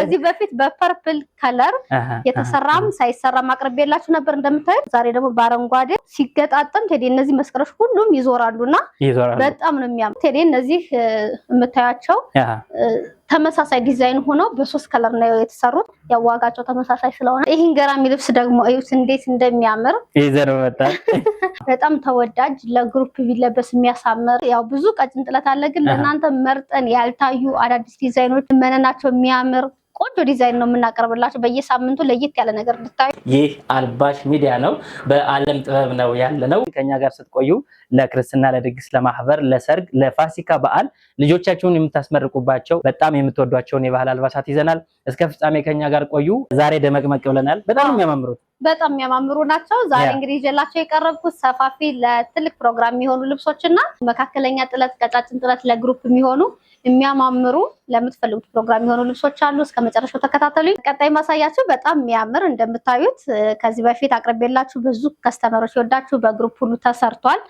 ከዚህ በፊት በፐርፕል ከለር የተሰራም ሳይሰራ ማቅረብየላችሁ ነበር እንደምታዩት ዛሬ ደግሞ በአረንጓዴ ሲገጣጠም ቴዲ እነዚህ መስቀሎች ሁሉም ይዞራሉና በጣም ነው የሚያምር ቴዲ እነዚህ የምታያቸው ተመሳሳይ ዲዛይን ሆኖ በሶስት ከለር ነው የተሰሩት ያዋጋቸው ተመሳሳይ ስለሆነ ይሄን ገራሚ ልብስ ደግሞ እዩት እንዴት እንደሚያምር ይዘረው መጣ በጣም ተወዳጅ ለግሩፕ ቢለበስ የሚያሳምር ያው ብዙ ቀጭን ጥለት አለ ግን ለእናንተ መርጠን ያልታዩ አዳዲስ ዲዛይኖች መነናቸው የሚያምር ቆንጆ ዲዛይን ነው የምናቀርብላችሁ በየሳምንቱ ለየት ያለ ነገር እንድታዩ ይህ አልባሽ ሚዲያ ነው በአለም ጥበብ ነው ያለነው ከኛ ጋር ስትቆዩ ለክርስትና ለድግስ ለማህበር ለሰርግ ለፋሲካ በዓል ልጆቻችሁን የምታስመርቁባቸው በጣም የምትወዷቸውን የባህል አልባሳት ይዘናል እስከ ፍጻሜ ከኛ ጋር ቆዩ ዛሬ ደመቅመቅ ብለናል በጣም የሚያማምሩ ናቸው ዛሬ እንግዲህ ይዤላችሁ የቀረብኩት ሰፋፊ ለትልቅ ፕሮግራም የሚሆኑ ልብሶችና መካከለኛ ጥለት ቀጫጭን ጥለት ለግሩፕ የሚሆኑ የሚያማምሩ ለምትፈልጉት ፕሮግራም የሚሆኑ ልብሶች አሉ እስከ መጨረሻው ተከታተሉ ቀጣይ ማሳያችሁ በጣም የሚያምር እንደምታዩት ከዚህ በፊት አቅርቤላችሁ ብዙ ከስተመሮች ይወዳችሁ በግሩፕ ሁሉ ተሰርቷል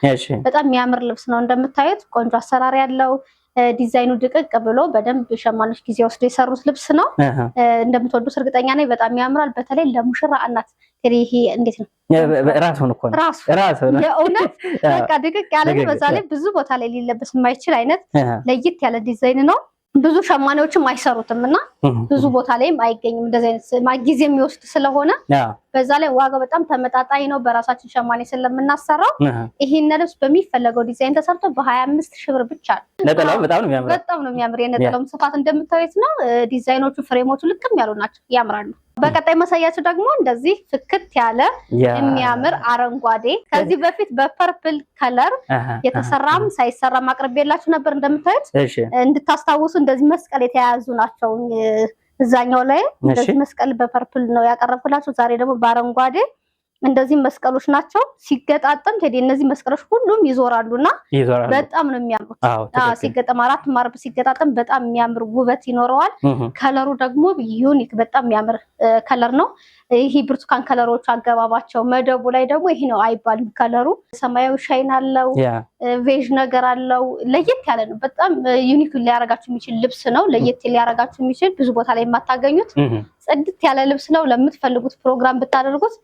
በጣም የሚያምር ልብስ ነው እንደምታዩት ቆንጆ አሰራር ያለው ዲዛይኑ ድቅቅ ብሎ በደንብ ሸማኖች ጊዜ ወስዶ የሰሩት ልብስ ነው እንደምትወዱት እርግጠኛ ነኝ በጣም ያምራል በተለይ ለሙሽራ እናት ይሄ እንዴት ነው ራሱን እኮ ነው ራሱን የእውነት በቃ ድቅቅ ያለ ነው በዛ ላይ ብዙ ቦታ ላይ ሊለበስ የማይችል አይነት ለየት ያለ ዲዛይን ነው ብዙ ሸማኔዎችም አይሰሩትምና ብዙ ቦታ ላይም አይገኝም እንደዚህ አይነት ጊዜ የሚወስድ ስለሆነ በዛ ላይ ዋጋው በጣም ተመጣጣኝ ነው በራሳችን ሸማኔ ስለምናሰራው ይሄን ልብስ በሚፈለገው ዲዛይን ተሰርቶ በ25000 ብር ብቻ ነጠላው በጣም ነው የሚያምር የነጠላው ስፋት እንደምታዩት ነው ዲዛይኖቹ ፍሬሞቹ ልክም ያሉ ናቸው ያምራሉ በቀጣይ ማሳያችሁ ደግሞ እንደዚህ ፍክት ያለ የሚያምር አረንጓዴ ከዚህ በፊት በፐርፕል ከለር የተሰራም ሳይሰራ ማቅረብየላችሁ ነበር እንደምታዩት እንድታስታውሱ እንደዚህ መስቀል የተያያዙ ናቸው እዛኛው ላይ እንደዚህ መስቀል በፐርፕል ነው ያቀረብኩላችሁ ዛሬ ደግሞ በአረንጓዴ እንደዚህ መስቀሎች ናቸው ሲገጣጠም ቴዲ እነዚህ መስቀሎች ሁሉም ይዞራሉና በጣም ነው የሚያምሩት ሲገጣም አራት ማርብ ሲገጣጠም በጣም የሚያምር ውበት ይኖረዋል ከለሩ ደግሞ ዩኒክ በጣም የሚያምር ከለር ነው ይሄ ብርቱካን ከለሮች አገባባቸው መደቡ ላይ ደግሞ ይሄ ነው አይባልም ከለሩ ሰማያዊ ሻይን አለው ቬጅ ነገር አለው ለየት ያለ ነው በጣም ዩኒክ ሊያረጋችሁ የሚችል ልብስ ነው ለየት ሊያረጋችሁ የሚችል ብዙ ቦታ ላይ የማታገኙት ጽድት ያለ ልብስ ነው ለምትፈልጉት ፕሮግራም ብታደርጉት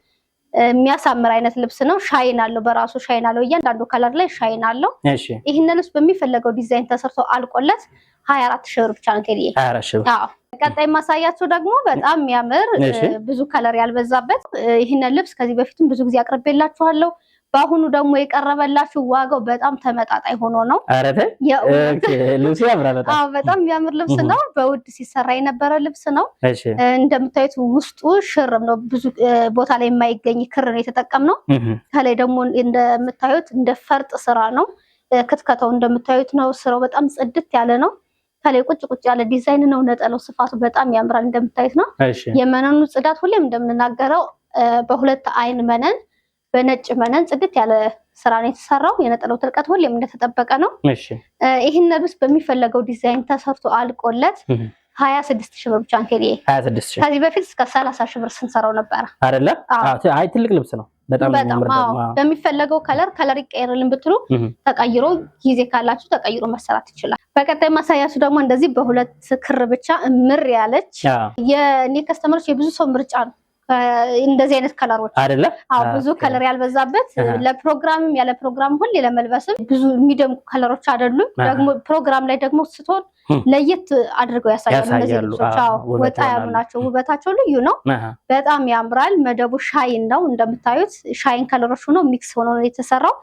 የሚያሳምር አይነት ልብስ ነው ሻይን አለው በራሱ ሻይን አለው እያንዳንዱ ከለር ላይ ሻይን አለው ይሄን ልብስ በሚፈለገው ዲዛይን ተሰርቶ አልቆለት 24000 ብር ብቻ ነው ቴዲ 24000 አዎ ቀጣይ ማሳያችሁ ደግሞ በጣም የሚያምር ብዙ ከለር ያልበዛበት ይሄን ልብስ ከዚህ በፊትም ብዙ ጊዜ አቅርቤላችኋለሁ ባሁኑ ደግሞ የቀረበላችሁ ዋጋው በጣም ተመጣጣኝ ሆኖ ነው አረተ ኦኬ ልብስ ያምራል በጣም የሚያምር ልብስ ነው በውድ ሲሰራ የነበረ ልብስ ነው እንደምታዩት ውስጡ ሽርም ነው ብዙ ቦታ ላይ የማይገኝ ክር ነው የተጠቀምነው ከላይ ደግሞ እንደምታዩት እንደ ፈርጥ ስራ ነው ክትከታው እንደምታዩት ነው ስራው በጣም ጽድት ያለ ነው ከላይ ቁጭ ያለ ዲዛይን ነው ነጠላው ስፋቱ በጣም ያምራል እንደምታዩት ነው የመነኑ ጽዳት ሁሌም እንደምንናገረው በሁለት አይን መነን በነጭ መነን ጽድት ያለ ስራ ነው የተሰራው የነጠላው ጥልቀት ሁሌም እንደተጠበቀ ነው ይሄን ልብስ በሚፈለገው ዲዛይን ተሰርቶ አልቆለት 26000 ብር ብቻ እንከዲ 26000 ከዚህ በፊት እስከ 30000 ብር ስንሰራው ነበር አይደለ አይ ትልቅ ልብስ ነው በጣም በሚፈለገው ከለር ይቀየርልን ብትሉ ተቀይሮ ጊዜ ካላችሁ ተቀይሮ መሰራት ይችላል በቀጣይ ማሳያችሁ ደግሞ እንደዚህ በሁለት ክር ብቻ ምር ያለች የኔ ከስተመሮች የብዙ ሰው ምርጫ ነው እንደዚህ አይነት ከለሮች አይደለ ብዙ ከለር ያልበዛበት ለፕሮግራምም ያለ ፕሮግራም ሁሉ ለመልበስም ብዙ የሚደምቁ ከለሮች አይደሉም ደግሞ ፕሮግራም ላይ ደግሞ ስትሆን ለየት አድርገው ያሳያሉ እነዚህ ልብሶች ወጣ ያሉ ናቸው ውበታቸው ልዩ ነው በጣም ያምራል መደቡ ሻይን ነው እንደምታዩት ሻይን ከለሮች ሆኖ ሚክስ ሆኖ ነው የተሰራው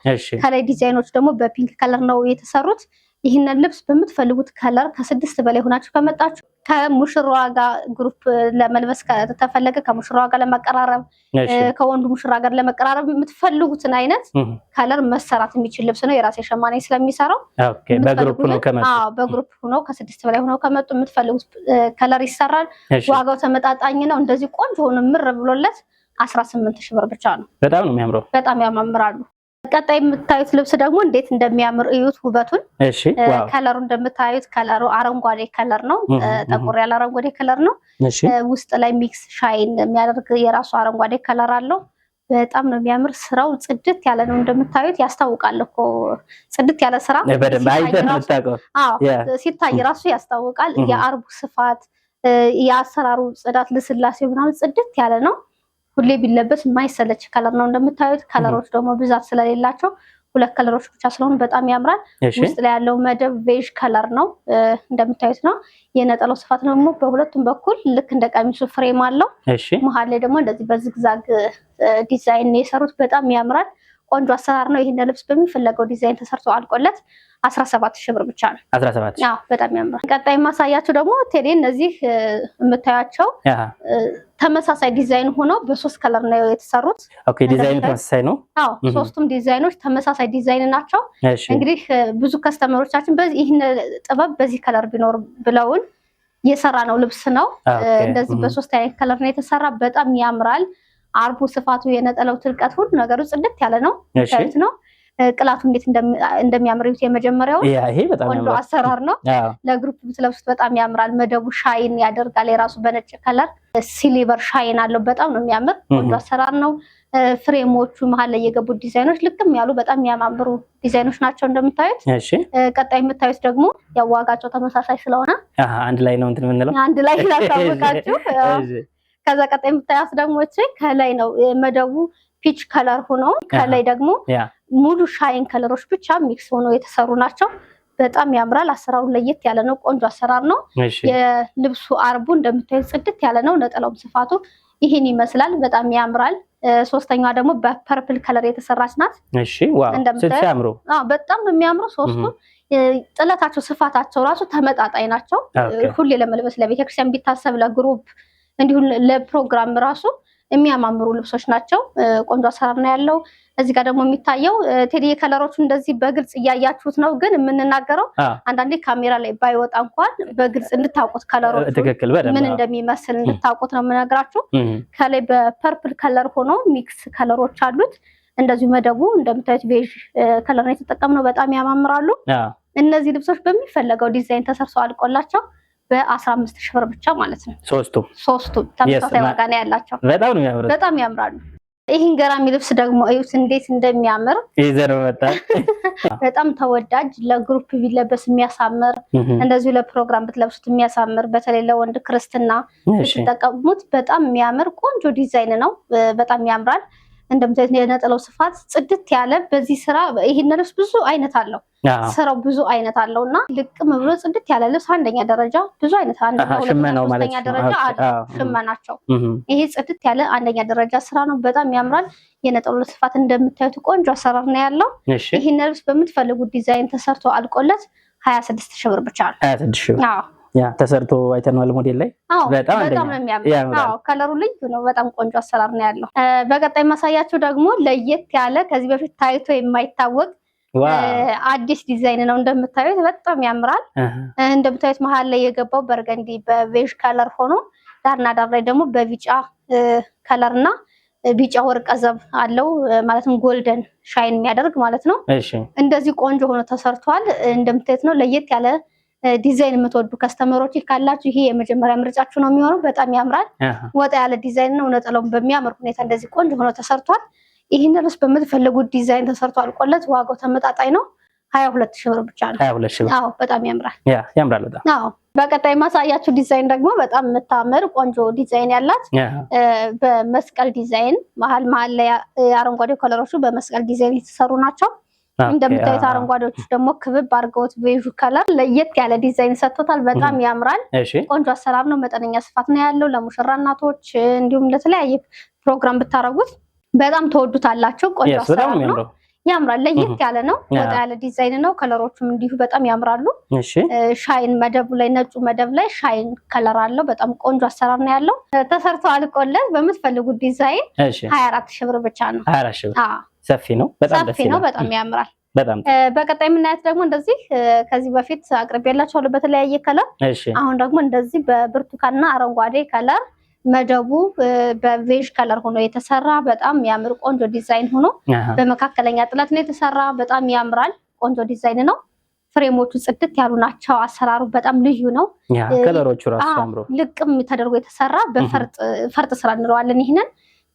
ከላይ ዲዛይኖች ደግሞ በፒንክ ከለር ነው የተሰሩት ይሄን ልብስ በምትፈልጉት ከለር ከ6 በላይ ሆናችሁ ከመጣችሁ ከሙሽራዋ ጋር ግሩፕ ለመልበስ ከተፈለገ ከሙሽራዋ ጋር ለመቀራረብ ከወንዱ ሙሽራ ጋር ለመቀራረብ የምትፈልጉትን አይነት ከለር መሰራት የሚችል ልብስ ነው የራሴ ሸማኔ ስለሚሰራው ኦኬ በግሩፕ ነው ከመጡ በግሩፕ ሆኖ ከ6 በላይ ሆነው ከመጡ የምትፈልጉት ከለር ይሰራል ዋጋው ተመጣጣኝ ነው እንደዚህ ቆንጆ ሆኖ ምር ብሎለት 18000 ብር ብቻ ነው በጣም ነው የሚያምረው በጣም ያማምራሉ ቀጣይ የምታዩት ልብስ ደግሞ እንዴት እንደሚያምር እዩት ውበቱን እሺ ዋው ከለሩ እንደምታዩት ከለሩ አረንጓዴ ከለር ነው ጠቆር ያለ አረንጓዴ ከለር ነው ውስጥ ላይ ሚክስ ሻይን የሚያደርግ የራሱ አረንጓዴ ከለር አለው በጣም ነው የሚያምር ስራው ጽድት ያለ ነው እንደምታዩት ያስታውቃል እኮ ጽድት ያለ ስራ በደንብ አይተን ተጣቀው ሲታይ ራሱ ያስታውቃል የአርቡ ስፋት የአሰራሩ ጽዳት ልስላሴው ምናምን ጽድት ያለ ነው። ሁሌ ቢለበስ የማይሰለች ከለር ነው። እንደምታዩት ከለሮች ደግሞ ብዛት ስለሌላቸው 2 ከለሮች ብቻ ስለሆኑ በጣም ያምራል። ውስጥ ላይ ያለው መደብ ቬጅ ከለር ነው እንደምታዩት ነው። የነጠላው ስፋት ደግሞ በሁለቱም በኩል ልክ እንደ ቀሚሱ ፍሬም አለው። መሀል ላይ ደግሞ እንደዚህ በዝግዛግ ዲዛይን የሰሩት በጣም ያምራል። ቆንጆ አሰራር ነው። ይሄን ልብስ በሚፈለገው ዲዛይን ተሰርቶ አልቆለት 17,000 ብር ብቻ ነው። 17 አዎ በጣም ያምራል። ቀጣይ ማሳያችሁ ደግሞ ቴሌ እነዚህ የምታያቸው ተመሳሳይ ዲዛይን ሆኖ በ3 ከለር ነው የተሰሩት። ኦኬ ዲዛይኑ ተመሳሳይ ነው። አዎ ሶስቱም ዲዛይኖች ተመሳሳይ ዲዛይን ናቸው። እንግዲህ ብዙ ከስተመሮቻችን ይሄን ጥበብ በዚህ ከለር ቢኖር ብለውን የሰራ ነው ልብስ ነው። እንደዚህ በ3 አይነት ከለር ነው የተሰራ። በጣም ያምራል። አርቡ ስፋቱ የነጠላው ትልቀት ሁሉ ነገሩ ጽድት ያለ ነው። ታዩት ነው ቅላቱ እንዴት እንደሚያምሩት የመጀመሪያው ይሄ በጣም ቆንጆ አሰራር ነው። ለግሩፕ ብትለብሱት በጣም ያምራል። መደቡ ሻይን ያደርጋል። የራሱ በነጭ ከለር ሲልቨር ሻይን አለው። በጣም ነው የሚያምር ቆንጆ አሰራር ነው። ፍሬሞቹ መሀል ላይ የገቡት ዲዛይኖች ልቅም ያሉ በጣም የሚያማምሩ ዲዛይኖች ናቸው እንደምታዩት። ቀጣይ የምታዩት ደግሞ ያው ዋጋቸው ተመሳሳይ ስለሆነ አንድ ላይ ነው እንትን የምንለው አንድ ላይ ላታወቃችሁ። ከዛ ቀጣይ የምታዩት ደግሞ ከላይ ነው መደቡ ፒች ከለር ሆኖ ከላይ ደግሞ ሙሉ ሻይን ከለሮች ብቻ ሚክስ ሆኖ የተሰሩ ናቸው። በጣም ያምራል። አሰራሩ ለየት ያለ ነው። ቆንጆ አሰራር ነው። የልብሱ አርቡ እንደምታዩት ጽድት ያለ ነው። ነጠላውም ስፋቱ ይሄን ይመስላል። በጣም ያምራል። ሶስተኛዋ ደግሞ በፐርፕል ከለር የተሰራች ናት። እሺ ዋው ሲያምሩ በጣም ነው የሚያምሩ። ሶስቱ ጥለታቸው ስፋታቸው ራሱ ተመጣጣኝ ናቸው። ሁሌ ለመልበስ ለቤተክርስቲያን ቢታሰብ ለግሩፕ እንዲሁም ለፕሮግራም ራሱ የሚያማምሩ ልብሶች ናቸው። ቆንጆ አሰራር ነው ያለው። እዚህ ጋር ደግሞ የሚታየው ቴዲ ከለሮቹ እንደዚህ በግልጽ እያያችሁት ነው፣ ግን የምንናገረው አንዳንዴ ካሜራ ላይ ባይወጣ እንኳን በግልጽ እንድታውቁት ከለሮቹ ምን እንደሚመስል እንድታውቁት ነው የምነግራችሁ። ከላይ በፐርፕል ከለር ሆኖ ሚክስ ከለሮች አሉት። እንደዚሁ መደቡ እንደምታዩት ቬጅ ከለር ነው የተጠቀምነው። በጣም ያማምራሉ። እነዚህ ልብሶች በሚፈለገው ዲዛይን ተሰርተው አልቆላቸው በ15,000 ብር ብቻ ማለት ነው። ሶስቱ ተመሳሳይ ዋጋ ነው ያላቸው። በጣም ያምራሉ። ይሄን ገራሚ ልብስ ደግሞ እዩት እንዴት እንደሚያምር በጣም ተወዳጅ፣ ለግሩፕ ቢለበስ የሚያሳምር፣ እንደዚሁ ለፕሮግራም ብትለብሱት የሚያሳምር፣ በተለይ ለወንድ ክርስትና ብትጠቀሙት በጣም የሚያምር ቆንጆ ዲዛይን ነው። በጣም ያምራል። እንደምታዩት የነጠላው ስፋት ጽድት ያለ በዚህ ስራ ይሄን ልብስ ብዙ አይነት አለው። ስራው ብዙ አይነት አለውና ልቅም ብሎ ጽድት ያለ ልብስ አንደኛ ደረጃ ብዙ አይነት አንደኛ ደረጃ ሽመናቸው ይሄ ጽድት ያለ አንደኛ ደረጃ ስራ ነው። በጣም ያምራል። የነጠላው ስፋት እንደምታዩት ቆንጆ አሰራር ነው ያለው። ይሄን ልብስ በምትፈልጉት ዲዛይን ተሰርቶ አልቆለት 26,000 ብር ብቻ ነው። 26,000 አዎ ያ ተሰርቶ አይተናል ሞዴል ላይ በጣም ነው የሚያምር። አዎ ከለሩ ልዩ ነው። በጣም ቆንጆ አሰራር ነው ያለው። በቀጣይ ማሳያችሁ ደግሞ ለየት ያለ ከዚህ በፊት ታይቶ የማይታወቅ አዲስ ዲዛይን ነው። እንደምታዩት በጣም ያምራል። እንደምታዩት መሀል ላይ የገባው በርገንዲ በቬጅ ከለር ሆኖ ዳርና ዳር ላይ ደግሞ በቢጫ ከለርና ቢጫ ወርቀ ዘብ አለው ማለትም ጎልደን ሻይን የሚያደርግ ማለት ነው። እንደዚህ ቆንጆ ሆኖ ተሰርቷል። እንደምታዩት ነው። ለየት ያለ ዲዛይን የምትወዱ ከስተመሮች ካላችሁ ይሄ የመጀመሪያ ምርጫችሁ ነው የሚሆነው። በጣም ያምራል። ወጣ ያለ ዲዛይን ነው። ነጠላው በሚያምር ሁኔታ እንደዚህ ቆንጆ ሆኖ ተሰርቷል። ይሄን ልብስ በምትፈልጉት ዲዛይን ተሰርቶ አልቆለት ዋጋው ተመጣጣኝ ነው። 22,000 ብር ብቻ ነው። 22,000 ብር። አዎ በጣም ያምራል። ያምራል በጣም። አዎ በቀጣይ ማሳያችሁ ዲዛይን ደግሞ በጣም የምታምር ቆንጆ ዲዛይን ያላት በመስቀል ዲዛይን መሀል ላይ አረንጓዴ ከለሮቹ በመስቀል ዲዛይን የተሰሩ ናቸው። እንደምታዩት አረንጓዴዎች ደግሞ ክብብ አድርገውት ቬጁ ከለር ለየት ያለ ዲዛይን ሰጥቶታል። በጣም ያምራል። ቆንጆ አሰራር ነው። መጠነኛ ስፋት ነው ያለው። ለሙሽራ እናቶች እንዲሁም ለተለያየ ፕሮግራም ብታረጉት በጣም ተወዱታላችሁ። ቆንጆ አሰራር ነው። ያምራል። ለየት ያለ ነው። ወጣ ያለ ዲዛይን ነው። ከለሮቹም እንዲሁ በጣም ያምራሉ። ሻይን መደቡ ላይ ነጩ መደብ ላይ ሻይን ከለር አለው። በጣም ቆንጆ አሰራር ነው ያለው። ተሰርቶ አልቆለት በምትፈልጉት ዲዛይን 24,000 ብር ብቻ ነው። 24,000 ብር ሰፊ ነው። በጣም ደስ ይላል። በጣም ያምራል። በቀጣይ የምናያት ደግሞ እንደዚህ ከዚህ በፊት አቅርቤላችኋለሁ በተለያየ ከለር። አሁን ደግሞ እንደዚህ በብርቱካንና አረንጓዴ ከለር መደቡ በቬጅ ከለር ሆኖ የተሰራ በጣም የሚያምር ቆንጆ ዲዛይን ሆኖ በመካከለኛ ጥለት ነው የተሰራ። በጣም ያምራል። ቆንጆ ዲዛይን ነው። ፍሬሞቹ ጽድት ያሉ ናቸው። አሰራሩ በጣም ልዩ ነው። ከለሮቹ ራሱ አምሮ ልቅም ተደርጎ የተሰራ በፈርጥ ስራ እንለዋለን። ይሄንን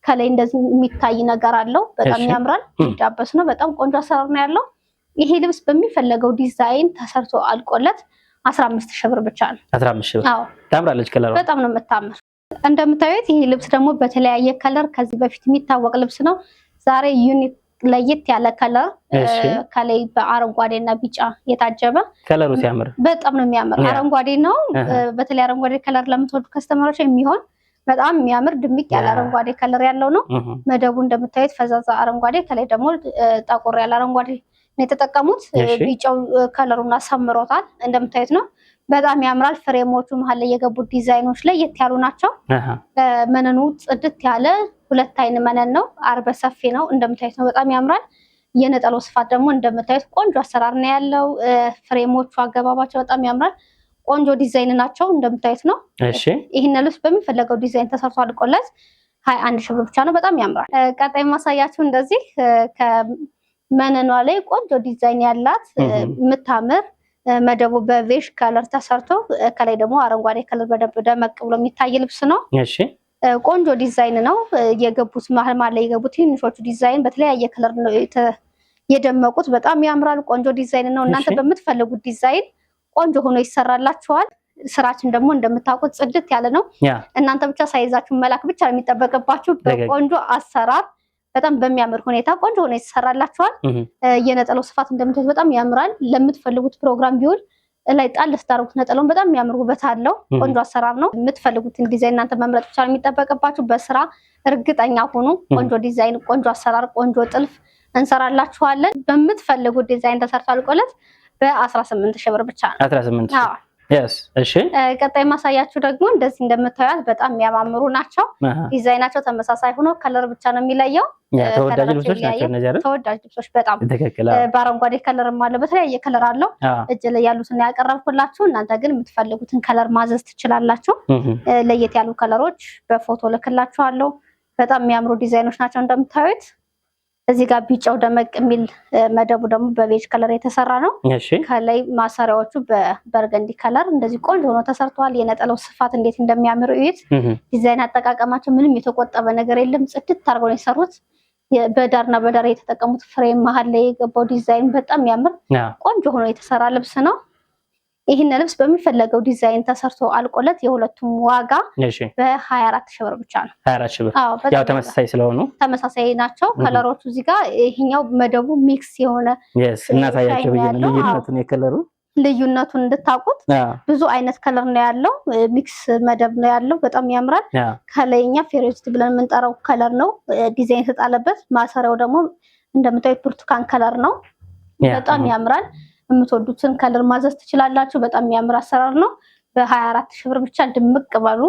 ከላይ እንደዚህ የሚታይ ነገር አለው። በጣም ያምራል። ዳበስ ነው። በጣም ቆንጆ አሰራር ነው ያለው። ይሄ ልብስ በሚፈለገው ዲዛይን ተሰርቶ አልቆለት 15,000 ብር ብቻ ነው። 15,000 ብር። አዎ ታምራለች ከለሯ በጣም ነው የምታምር። እንደምታዩት ይሄ ልብስ ደግሞ በተለያየ ከለር ከዚህ በፊት የሚታወቅ ልብስ ነው። ዛሬ ዩኒክ ለየት ያለ ከለር ከላይ በአረንጓዴና ቢጫ የታጀበ ከለሩ ሲያምር በጣም ነው የሚያምር። አረንጓዴ ነው። በተለይ አረንጓዴ ከለር ለምትወዱ ከስተመሮች የሚሆን በጣም የሚያምር ድምቅ ያለ አረንጓዴ ከለር ያለው ነው። መደቡ እንደምታዩት ፈዛዛ አረንጓዴ ከላይ ደግሞ ጠቆር ያለ አረንጓዴ ነው የተጠቀሙት። ቢጫው ከለሩን አሳምሮታል እንደምታዩት ነው። በጣም ያምራል። ፍሬሞቹ መሀል ላይ የገቡት ዲዛይኖች ለየት ያሉ ናቸው። መነኑ ጽድት ያለ ሁለት አይን መነን ነው። አርበ ሰፊ ነው እንደምታዩት ነው። በጣም ያምራል። የነጠላው ስፋት ደግሞ እንደምታዩት ቆንጆ አሰራር ነው ያለው። ፍሬሞቹ አገባባቸው በጣም ያምራል። ቆንጆ ዲዛይን ናቸው እንደምታዩት ነው። እሺ ይሄን ልብስ በሚፈለገው ዲዛይን ተሰርቶ አልቆለት 21 ሺህ ብር ብቻ ነው። በጣም ያምራል። ቀጣይ ማሳያችሁ እንደዚህ ከመነኗ ላይ ቆንጆ ዲዛይን ያላት የምታምር መደቡ በቬሽ ከለር ተሰርቶ ከላይ ደግሞ አረንጓዴ ከለር በደንብ ደመቅ ብሎ የሚታይ ልብስ ነው። እሺ ቆንጆ ዲዛይን ነው። የገቡት መሀል ላይ የገቡት ትንሾቹ ዲዛይን በተለያየ ከለር ነው የደመቁት። በጣም ያምራል። ቆንጆ ዲዛይን ነው። እናንተ በምትፈልጉት ዲዛይን ቆንጆ ሆኖ ይሰራላችኋል። ስራችን ደግሞ እንደምታውቁት ጽድት ያለ ነው። እናንተ ብቻ ሳይዛችሁን መላክ ብቻ ነው የሚጠበቅባችሁ። በቆንጆ አሰራር በጣም በሚያምር ሁኔታ ቆንጆ ሆኖ ይሰራላችኋል። የነጠላው ስፋት እንደምታዩት በጣም ያምራል። ለምትፈልጉት ፕሮግራም ቢሆን ላይ ጣል ስታረጉት ነጠላውን በጣም የሚያምር ውበት አለው። ቆንጆ አሰራር ነው። የምትፈልጉትን ዲዛይን እናንተ መምረጥ ብቻ ነው የሚጠበቅባችሁ። በስራ እርግጠኛ ሁኑ። ቆንጆ ዲዛይን፣ ቆንጆ አሰራር፣ ቆንጆ ጥልፍ እንሰራላችኋለን። በምትፈልጉት ዲዛይን ተሰርቶ አልቆለት በ18 ሺህ ብር ብቻ ነው። 18 እሺ ቀጣይ ማሳያችሁ ደግሞ እንደዚህ እንደምታዩት በጣም የሚያማምሩ ናቸው። ዲዛይናቸው ተመሳሳይ ሆኖ ከለር ብቻ ነው የሚለየው። ተወዳጅ ልብሶች ናቸው እነዚህ አይደል? ተወዳጅ ልብሶች በጣም በአረንጓዴ ከለርም አለው፣ በተለያየ ከለር አለው። እጅ ላይ ያሉትን ያቀረብኩላችሁ። እናንተ ግን የምትፈልጉትን ከለር ማዘዝ ትችላላችሁ። ለየት ያሉ ከለሮች በፎቶ ልክላችኋለሁ። በጣም የሚያምሩ ዲዛይኖች ናቸው እንደምታዩት። እዚህ ጋር ቢጫው ደመቅ የሚል መደቡ ደግሞ በቤጅ ከለር የተሰራ ነው። ከላይ ማሰሪያዎቹ በበርገንዲ ከለር እንደዚህ ቆንጆ ሆኖ ተሰርተዋል። የነጠላው ስፋት እንዴት እንደሚያምር እዩት። ዲዛይን አጠቃቀማቸው ምንም የተቆጠበ ነገር የለም። ጽድት አድርገው ነው የሰሩት። በዳርና በዳር የተጠቀሙት ፍሬም መሀል ላይ የገባው ዲዛይን በጣም የሚያምር ቆንጆ ሆኖ የተሰራ ልብስ ነው። ይህን ልብስ በሚፈለገው ዲዛይን ተሰርቶ አልቆለት የሁለቱም ዋጋ በ24 ሺህ ብር ብቻ ነው። 24 ሺህ ብር ያው ተመሳሳይ ስለሆኑ ተመሳሳይ ናቸው ከለሮቹ። እዚህ ጋር ይሄኛው መደቡ ሚክስ የሆነ እናሳያቸው ልዩነቱን የከለሩ ልዩነቱን እንድታውቁት ብዙ አይነት ከለር ነው ያለው። ሚክስ መደብ ነው ያለው። በጣም ያምራል። ከላይኛ ፌሮዚቲ ብለን የምንጠራው ከለር ነው ዲዛይን የተጣለበት። ማሰሪያው ደግሞ እንደምታዩት ብርቱካን ከለር ነው። በጣም ያምራል። የምትወዱትን ከለር ማዘዝ ትችላላችሁ። በጣም የሚያምር አሰራር ነው። በ24 ሺህ ብር ብቻ ድምቅ ባሉ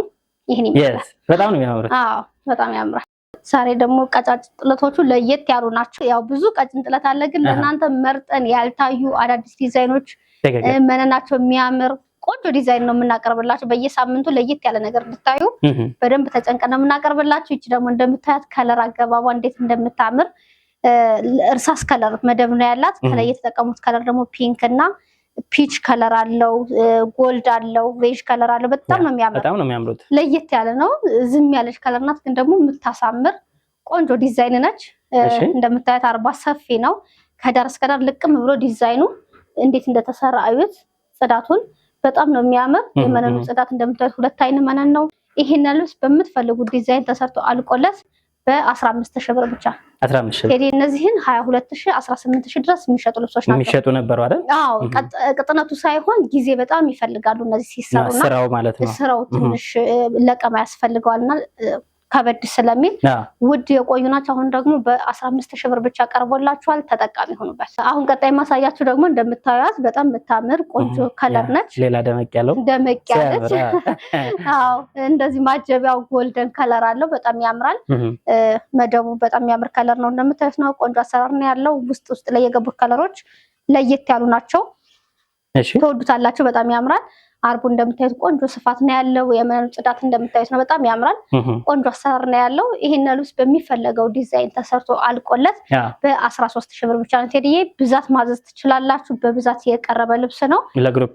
ይሄን ይመስላል። በጣም ነው የሚያምር። አዎ በጣም ያምራል። ዛሬ ደግሞ ቀጫጭን ጥለቶቹ ለየት ያሉ ናቸው። ያው ብዙ ቀጭን ጥለት አለ፣ ግን ለእናንተ መርጠን ያልታዩ አዳዲስ ዲዛይኖች መነናቸው የሚያምር ቆንጆ ዲዛይን ነው የምናቀርብላችሁ። በየሳምንቱ ለየት ያለ ነገር እንድታዩ በደንብ ተጨንቀን ነው የምናቀርብላችሁ። ይቺ ደግሞ እንደምታያት ከለር አገባቧ እንዴት እንደምታምር እርሳስ ከለር መደብ ነው ያላት። ከላይ የተጠቀሙት ከለር ደግሞ ፒንክ እና ፒች ከለር አለው፣ ጎልድ አለው፣ ቬጅ ከለር አለው። በጣም ነው የሚያምር። በጣም ነው የሚያምሩት። ለየት ያለ ነው። ዝም ያለች ከለር ናት፣ ግን ደግሞ የምታሳምር ቆንጆ ዲዛይን ነች። እንደምታዩት አርባ ሰፊ ነው። ከዳር እስከ ዳር ልቅም ብሎ ዲዛይኑ እንዴት እንደተሰራ አዩት። ጽዳቱን በጣም ነው የሚያምር። የመነኑ ጽዳት እንደምታዩት ሁለት አይን መነን ነው። ይሄን ልብስ በምትፈልጉት ዲዛይን ተሰርቶ አልቆለት በ15 ሺህ ብር ብቻ 15 ሺህ ሄዲ እነዚህን 22 18 ሺህ ድረስ የሚሸጡ ልብሶች ናቸው። የሚሸጡ ነበሩ አይደል? አዎ ቅጥነቱ ሳይሆን ጊዜ በጣም ይፈልጋሉ እነዚህ ሲሰሩና ስራው ማለት ነው። ስራው ትንሽ ለቀማ ያስፈልገዋልና ከበድ ስለሚል ውድ የቆዩ ናቸው። አሁን ደግሞ በ15 ሺህ ብር ብቻ ቀርቦላችኋል። ተጠቃሚ ሆኑበት። አሁን ቀጣይ ማሳያችሁ ደግሞ እንደምታዩት በጣም የምታምር ቆንጆ ከለር ነች። ሌላ ደመቅ ያለች አዎ እንደዚህ ማጀቢያው ጎልደን ከለር አለው። በጣም ያምራል። መደቡ በጣም የሚያምር ከለር ነው። እንደምታዩት ነው። ቆንጆ አሰራር ነው ያለው። ውስጥ ላይ የገቡት ከለሮች ለየት ያሉ ናቸው። ተወዱታላችሁ። በጣም ያምራል። አርቡ እንደምታዩት ቆንጆ ስፋት ነው ያለው። የመነኑ ጽዳት እንደምታዩት ነው። በጣም ያምራል። ቆንጆ አሰራር ነው ያለው። ይሄን ልብስ በሚፈለገው ዲዛይን ተሰርቶ አልቆለት በ13 ሺህ ብር ብቻ ነው። ቴዲዬ ብዛት ማዘዝ ትችላላችሁ። በብዛት የቀረበ ልብስ ነው። ለግሩፕ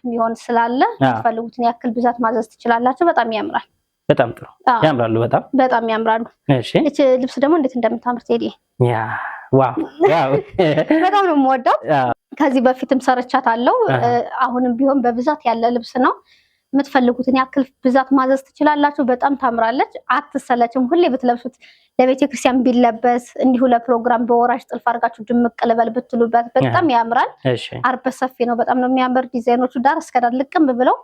የሚሆን ስላለ የምትፈልጉትን ያክል ብዛት ማዘዝ ትችላላችሁ። በጣም ያምራል። በጣም ጥሩ ያምራሉ። በጣም ያምራሉ። እሺ እቺ ልብስ ደግሞ እንዴት እንደምታምር ቴዲዬ! ዋው በጣም ነው የምወደው። ከዚህ በፊትም ሰርቻታለሁ። አሁንም ቢሆን በብዛት ያለ ልብስ ነው። የምትፈልጉትን ያክል ብዛት ማዘዝ ትችላላችሁ። በጣም ታምራለች፣ አትሰለችም። ሁሌ ብትለብሱት ለቤተክርስቲያን ቢለበስ እንዲሁ ለፕሮግራም በወራጅ ጥልፍ አድርጋችሁ ድምቅ ልበል ብትሉበት በጣም ያምራል። አርበ ሰፊ ነው፣ በጣም ነው የሚያምር። ዲዛይኖቹ ዳር እስከ ዳር ልቅም ብለው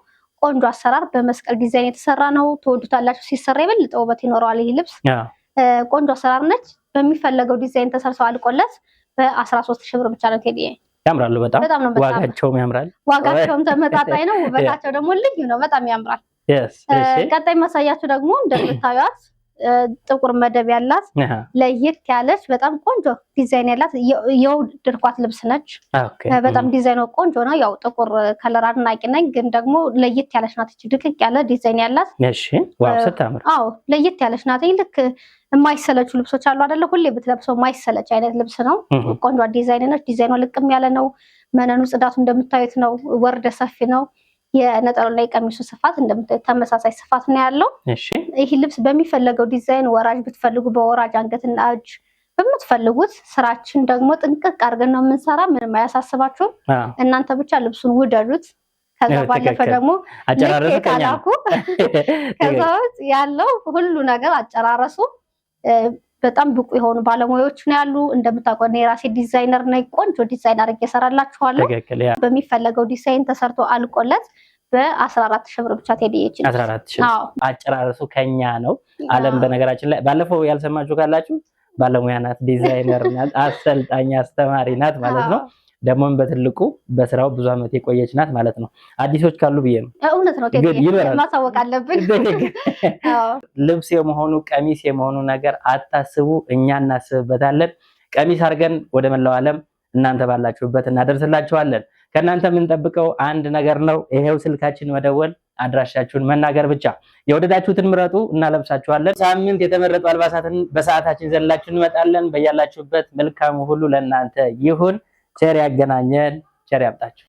ቆንጆ አሰራር በመስቀል ዲዛይን የተሰራ ነው። ትወዱታላችሁ። ሲሰራ የበለጠ ውበት ይኖረዋል። ይህ ልብስ ቆንጆ አሰራር ነች። በሚፈለገው ዲዛይን ተሰርተው አልቆለት በ13 ሺህ ብር ብቻ ነው ቴዲ። ያምራሉ በጣም ነው። ዋጋቸውም ያምራል። ዋጋቸውም ተመጣጣኝ ነው። ውበታቸው ደግሞ ልዩ ነው። በጣም ያምራል። ቀጣይ ማሳያችሁ ደግሞ እንደምታዩት ጥቁር መደብ ያላት ለየት ያለች በጣም ቆንጆ ዲዛይን ያላት የወደድኳት ልብስ ነች። በጣም ዲዛይኑ ቆንጆ ነው። ያው ጥቁር ከለር አድናቂ ነኝ፣ ግን ደግሞ ለየት ያለች ናት። ድቅቅ ያለ ዲዛይን ያላት። እሺ ዋው ስታምር። አዎ ለየት ያለች ናት። ልክ የማይሰለቹ ልብሶች አሉ አይደለ? ሁሌ ብትለብሰው የማይሰለች አይነት ልብስ ነው። ቆንጆ ዲዛይን ነች። ዲዛይኑ ልቅም ያለ ነው። መነኑ ጽዳቱ እንደምታዩት ነው። ወርደ ሰፊ ነው። የነጠላውና የቀሚሱ ስፋት እንደምታዩት ተመሳሳይ ስፋት ነው ያለው። ይህ ልብስ በሚፈለገው ዲዛይን ወራጅ ብትፈልጉ በወራጅ አንገትና እጅ በምትፈልጉት ስራችን ደግሞ ጥንቅቅ አድርገን ነው የምንሰራ። ምንም አያሳስባችሁም። እናንተ ብቻ ልብሱን ውደዱት። ከዛ ባለፈ ደግሞ አጨራረሱ ካላኩ ከዛ ያለው ሁሉ ነገር አጨራረሱ በጣም ብቁ የሆኑ ባለሙያዎች ነው ያሉ። እንደምታውቁት የራሴ ዲዛይነር ነኝ። ቆንጆ ዲዛይን አድርጌ እሰራላችኋለሁ። በሚፈለገው ዲዛይን ተሰርቶ አልቆለት በ14 ሺህ ብር ብቻ ቴዲ ይችላል። 14 ሺህ አጨራረሱ ከኛ ነው። አለም በነገራችን ላይ ባለፈው ያልሰማችሁ ካላችሁ ባለሙያ ናት፣ ዲዛይነር ናት፣ አሰልጣኝ አስተማሪ ናት ማለት ነው። ደግሞም በትልቁ በስራው ብዙ አመት የቆየች ናት ማለት ነው። አዲሶች ካሉ ብዬ ነው። እውነት ነው ቴዲ ማሳወቅ አለብን። ልብስ የመሆኑ ቀሚስ የመሆኑ ነገር አታስቡ፣ እኛ እናስብበታለን። ቀሚስ አድርገን ወደ መላው ዓለም እናንተ ባላችሁበት እናደርስላችኋለን። ከእናንተ የምንጠብቀው አንድ ነገር ነው። ይሄው ስልካችን መደወል፣ አድራሻችሁን መናገር ብቻ። የወደዳችሁትን ምረጡ፣ እናለብሳችኋለን። ሳምንት የተመረጡ አልባሳትን በሰዓታችን ዘላችሁ እንመጣለን። በያላችሁበት መልካሙ ሁሉ ለእናንተ ይሁን። ቸር ያገናኘን፣ ቸር ያምጣችሁ።